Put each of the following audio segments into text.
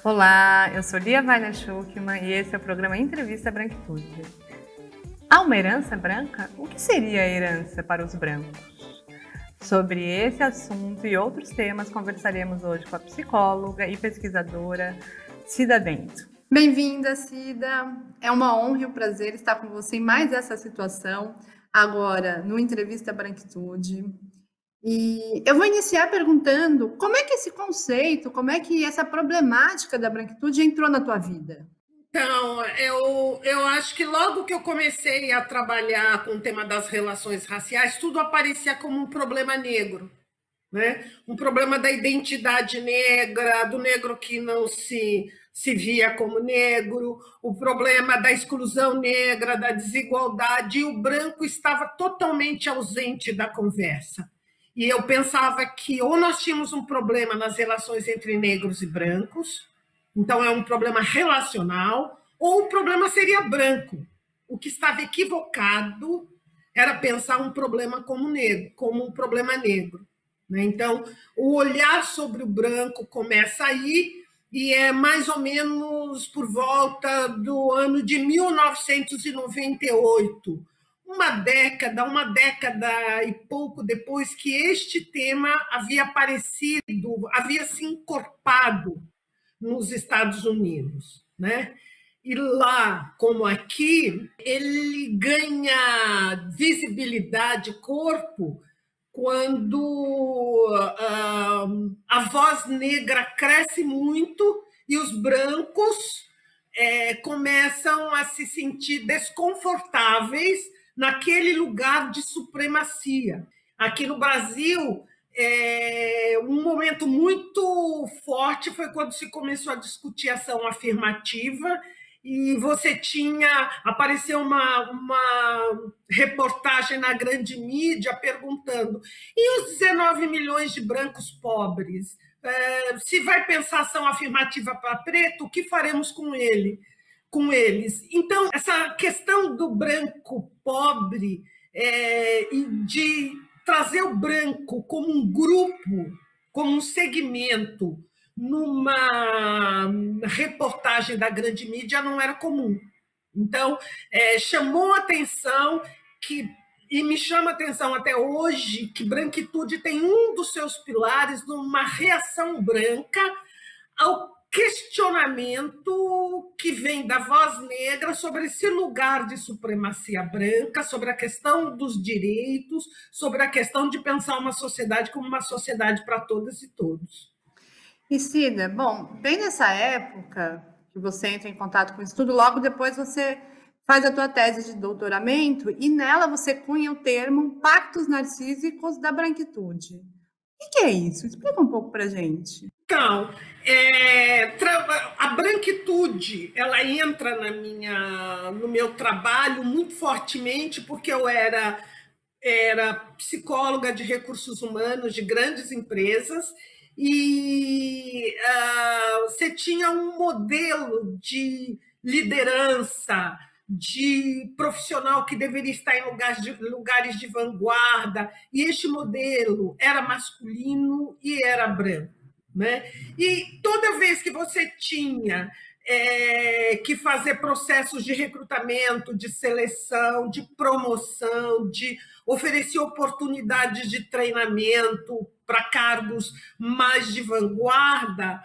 Olá, eu sou Lia Weiner Schuckmann e esse é o programa Entrevista Branquitude. Há uma herança branca? O que seria a herança para os brancos? Sobre esse assunto e outros temas conversaremos hoje com a psicóloga e pesquisadora Cida Bento. Bem-vinda, Cida! É uma honra e um prazer estar com você em mais essa situação, agora no Entrevista Branquitude. E eu vou iniciar perguntando como é que esse conceito, como é que essa problemática da branquitude entrou na tua vida? Então, eu acho que logo que eu comecei a trabalhar com o tema das relações raciais, tudo aparecia como um problema negro, né? Um problema da identidade negra, do negro que não se via como negro, o problema da exclusão negra, da desigualdade, e o branco estava totalmente ausente da conversa. E eu pensava que ou nós tínhamos um problema nas relações entre negros e brancos, então é um problema relacional, ou o problema seria branco. O que estava equivocado era pensar um problema como negro, como um problema negro. Então, o olhar sobre o branco começa aí, e é mais ou menos por volta do ano de 1998, uma década e pouco depois que este tema havia aparecido, havia se encorpado nos Estados Unidos, né? E lá, como aqui, ele ganha visibilidade, corpo, quando a voz negra cresce muito e os brancos começam a se sentir desconfortáveis naquele lugar de supremacia. Aqui no Brasil, um momento muito forte foi quando se começou a discutir ação afirmativa, e apareceu uma reportagem na grande mídia perguntando: e os 19 milhões de brancos pobres? Se vai pensar ação afirmativa para preto, o que faremos com eles? Então, essa questão do branco pobre e de trazer o branco como um grupo, como um segmento, numa reportagem da grande mídia não era comum. Então, chamou a atenção e me chama a atenção até hoje que branquitude tem um dos seus pilares numa reação branca ao questionamento que vem da voz negra sobre esse lugar de supremacia branca, sobre a questão dos direitos, sobre a questão de pensar uma sociedade como uma sociedade para todas e todos. E Cida, bom, bem nessa época que você entra em contato com o estudo, logo depois você faz a tua tese de doutoramento e nela você cunha o termo pactos narcísicos da branquitude. O que é isso? Explica um pouco para gente. Então, a branquitude, ela entra no meu trabalho muito fortemente porque eu era psicóloga de recursos humanos de grandes empresas e você tinha um modelo de liderança, de profissional que deveria estar em lugares de vanguarda, e este modelo era masculino e era branco, né? E toda vez que você tinha que fazer processos de recrutamento, de seleção, de promoção, de oferecer oportunidades de treinamento para cargos mais de vanguarda,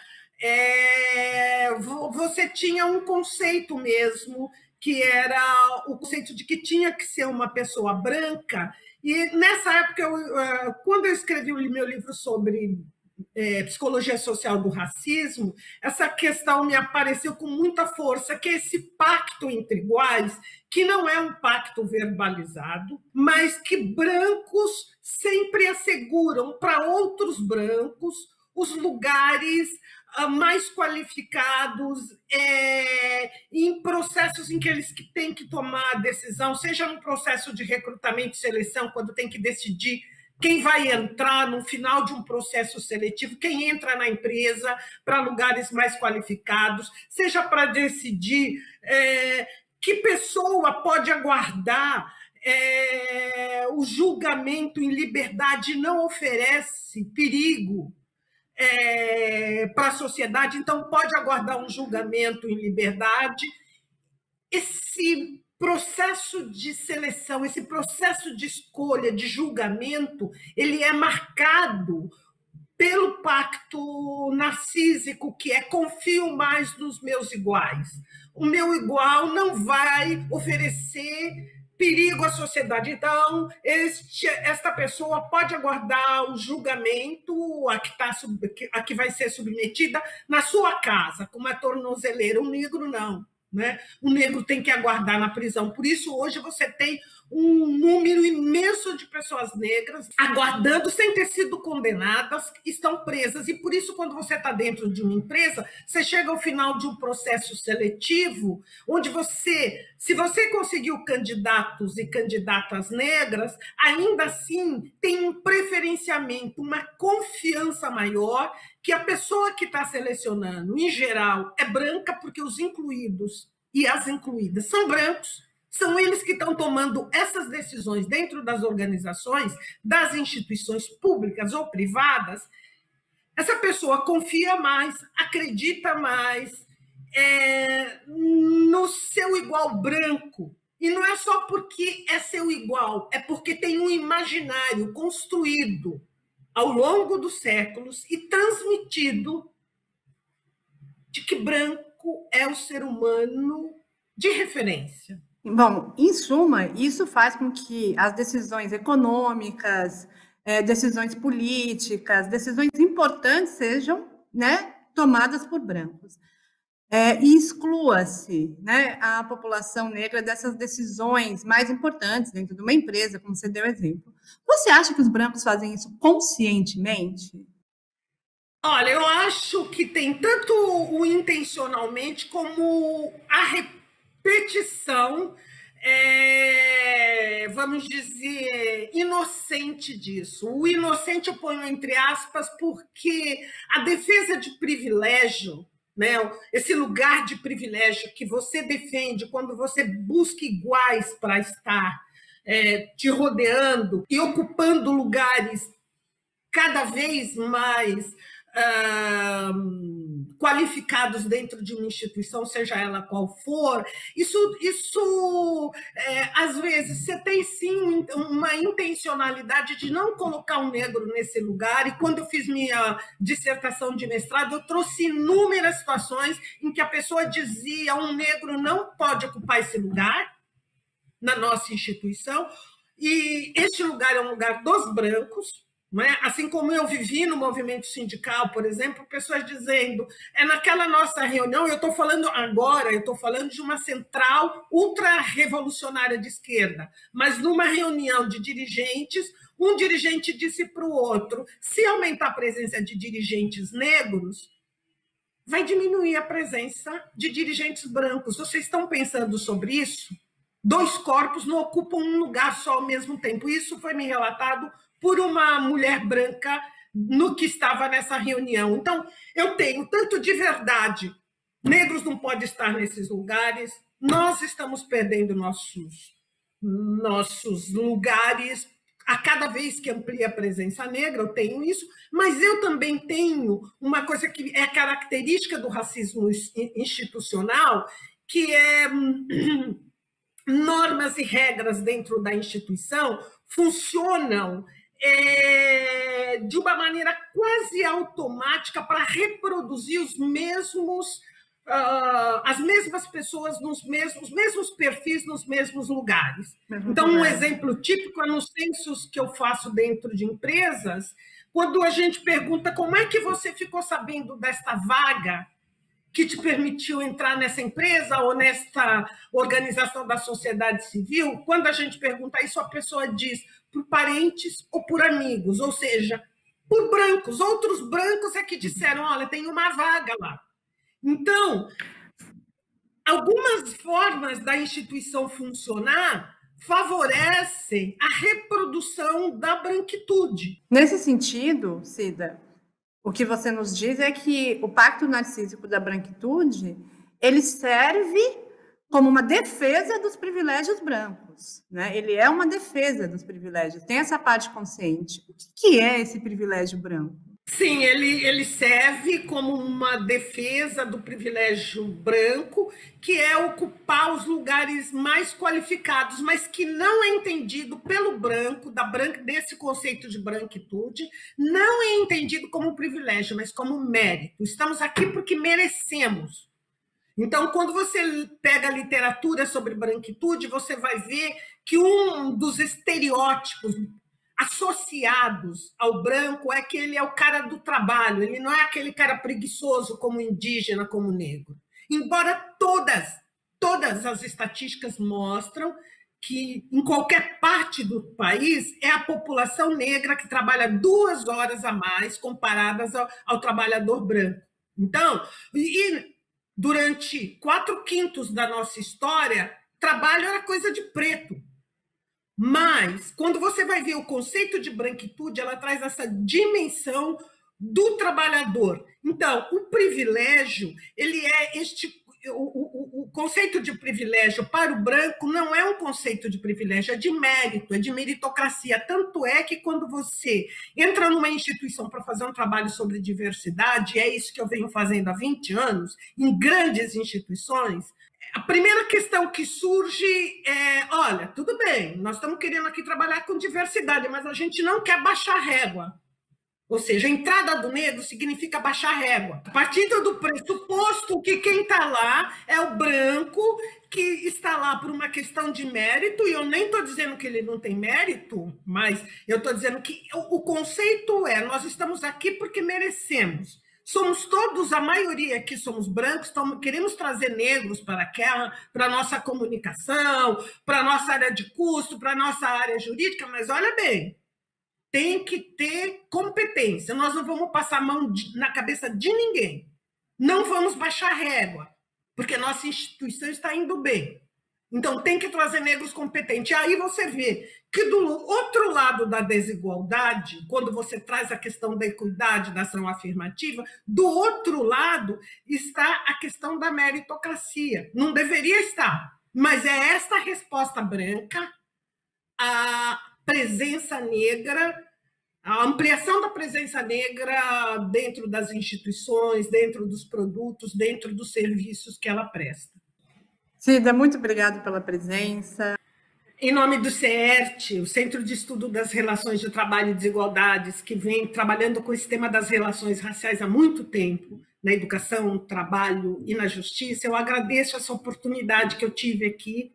você tinha um conceito mesmo, que era o conceito de que tinha que ser uma pessoa branca. E nessa época, quando eu escrevi o meu livro sobre psicologia social do racismo, essa questão me apareceu com muita força, que é esse pacto entre iguais, que não é um pacto verbalizado, mas que brancos sempre asseguram para outros brancos os lugares mais qualificados em processos em que eles têm que tomar a decisão, seja no processo de recrutamento e seleção, quando tem que decidir quem vai entrar no final de um processo seletivo, quem entra na empresa para lugares mais qualificados, seja para decidir que pessoa pode aguardar o julgamento em liberdade, não oferece perigo para a sociedade, então pode aguardar um julgamento em liberdade. Esse processo de seleção, esse processo de escolha, de julgamento, ele é marcado pelo pacto narcísico, que é confio mais nos meus iguais. O meu igual não vai oferecer perigo à sociedade. Então, esta pessoa pode aguardar o julgamento a que vai ser submetida na sua casa, como é tornozeleira. O negro não. Né? O negro tem que aguardar na prisão. Por isso, hoje, você tem um número imenso de pessoas negras aguardando sem ter sido condenadas, estão presas. E por isso, quando você está dentro de uma empresa, você chega ao final de um processo seletivo, onde se você conseguiu candidatos e candidatas negras, ainda assim tem um preferenciamento, uma confiança maior que a pessoa que está selecionando, em geral, é branca, porque os incluídos e as incluídas são brancos, são eles que estão tomando essas decisões dentro das organizações, das instituições públicas ou privadas. Essa pessoa confia mais, acredita mais no seu igual branco. E não é só porque é seu igual, é porque tem um imaginário construído ao longo dos séculos e transmitido de que branco é o ser humano de referência. Bom, em suma, isso faz com que as decisões econômicas, decisões políticas, decisões importantes sejam, né, tomadas por brancos. E exclua-se, né, a população negra dessas decisões mais importantes dentro de uma empresa, como você deu exemplo. Você acha que os brancos fazem isso conscientemente? Olha, eu acho que tem tanto o intencionalmente como a repetição, vamos dizer, inocente disso. O inocente eu ponho entre aspas porque a defesa de privilégio, né, esse lugar de privilégio que você defende quando você busca iguais para estar te rodeando e ocupando lugares cada vez mais qualificados dentro de uma instituição, seja ela qual for, isso às vezes você tem sim uma intencionalidade de não colocar um negro nesse lugar. E quando eu fiz minha dissertação de mestrado, eu trouxe inúmeras situações em que a pessoa dizia: um negro não pode ocupar esse lugar na nossa instituição, e este lugar é um lugar dos brancos. Não é? Assim como eu vivi no movimento sindical, por exemplo, pessoas dizendo, naquela nossa reunião, eu estou falando agora, eu estou falando de uma central ultra-revolucionária de esquerda, mas numa reunião de dirigentes, um dirigente disse para o outro: se aumentar a presença de dirigentes negros, vai diminuir a presença de dirigentes brancos. Vocês estão pensando sobre isso? Dois corpos não ocupam um lugar só ao mesmo tempo. Isso foi me relatado por uma mulher branca no que estava nessa reunião. Então, eu tenho tanto de verdade, negros não podem estar nesses lugares, nós estamos perdendo nossos lugares a cada vez que amplia a presença negra, eu tenho isso, mas eu também tenho uma coisa que é característica do racismo institucional, que é normas e regras dentro da instituição funcionam de uma maneira quase automática para reproduzir as mesmas pessoas nos mesmos perfis, nos mesmos lugares. Então, um exemplo típico é nos censos que eu faço dentro de empresas, quando a gente pergunta como é que você ficou sabendo desta vaga que te permitiu entrar nessa empresa ou nesta organização da sociedade civil. Quando a gente pergunta isso, a pessoa diz por parentes ou por amigos, ou seja, por brancos. Outros brancos é que disseram: olha, tem uma vaga lá. Então, algumas formas da instituição funcionar favorecem a reprodução da branquitude. Nesse sentido, Cida, o que você nos diz é que o pacto narcísico da branquitude, ele serve como uma defesa dos privilégios brancos, né? Ele é uma defesa dos privilégios, tem essa parte consciente. O que é esse privilégio branco? Sim, ele serve como uma defesa do privilégio branco, que é ocupar os lugares mais qualificados, mas que não é entendido pelo branco, desse conceito de branquitude, não é entendido como privilégio, mas como mérito. Estamos aqui porque merecemos. Então, quando você pega a literatura sobre branquitude, você vai ver que um dos estereótipos associados ao branco é que ele é o cara do trabalho, ele não é aquele cara preguiçoso como indígena, como negro. Embora todas as estatísticas mostram que em qualquer parte do país é a população negra que trabalha 2 horas a mais comparadas ao trabalhador branco. Então, durante 4/5 da nossa história, trabalho era coisa de preto. Mas, quando você vai ver o conceito de branquitude, ela traz essa dimensão do trabalhador. Então, o privilégio, ele é o conceito de privilégio para o branco não é um conceito de privilégio, é de mérito, é de meritocracia. Tanto é que quando você entra numa instituição para fazer um trabalho sobre diversidade, é isso que eu venho fazendo há 20 anos, em grandes instituições, a primeira questão que surge é, olha, tudo bem, nós estamos querendo aqui trabalhar com diversidade, mas a gente não quer baixar régua. Ou seja, a entrada do negro significa baixar régua. A partir do pressuposto que quem está lá é o branco, que está lá por uma questão de mérito, e eu nem estou dizendo que ele não tem mérito, mas eu estou dizendo que o conceito é, nós estamos aqui porque merecemos. Somos todos, a maioria aqui somos brancos, queremos trazer negros para a nossa comunicação, para a nossa área de custo, para a nossa área jurídica, mas olha bem, tem que ter competência, nós não vamos passar a mão na cabeça de ninguém, não vamos baixar régua, porque nossa instituição está indo bem. Então, tem que trazer negros competentes. E aí você vê que do outro lado da desigualdade, quando você traz a questão da equidade, da ação afirmativa, do outro lado está a questão da meritocracia. Não deveria estar, mas é esta resposta branca, a presença negra, a ampliação da presença negra dentro das instituições, dentro dos produtos, dentro dos serviços que ela presta. Cida, muito obrigada pela presença. Em nome do CERT, o Centro de Estudo das Relações de Trabalho e Desigualdades, que vem trabalhando com esse tema das relações raciais há muito tempo, na educação, no trabalho e na justiça, eu agradeço essa oportunidade que eu tive aqui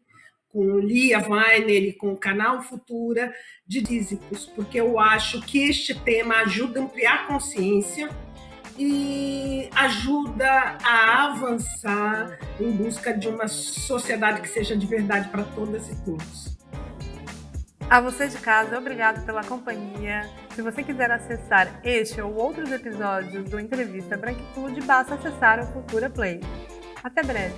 com Lia Weiner e com o Canal Futura de Dízicos, porque eu acho que este tema ajuda a ampliar a consciência e ajuda a avançar em busca de uma sociedade que seja de verdade para todas e todos. A você de casa, obrigado pela companhia. Se você quiser acessar este ou outros episódios do Entrevista Branquitude, basta acessar o Cultura Play. Até breve!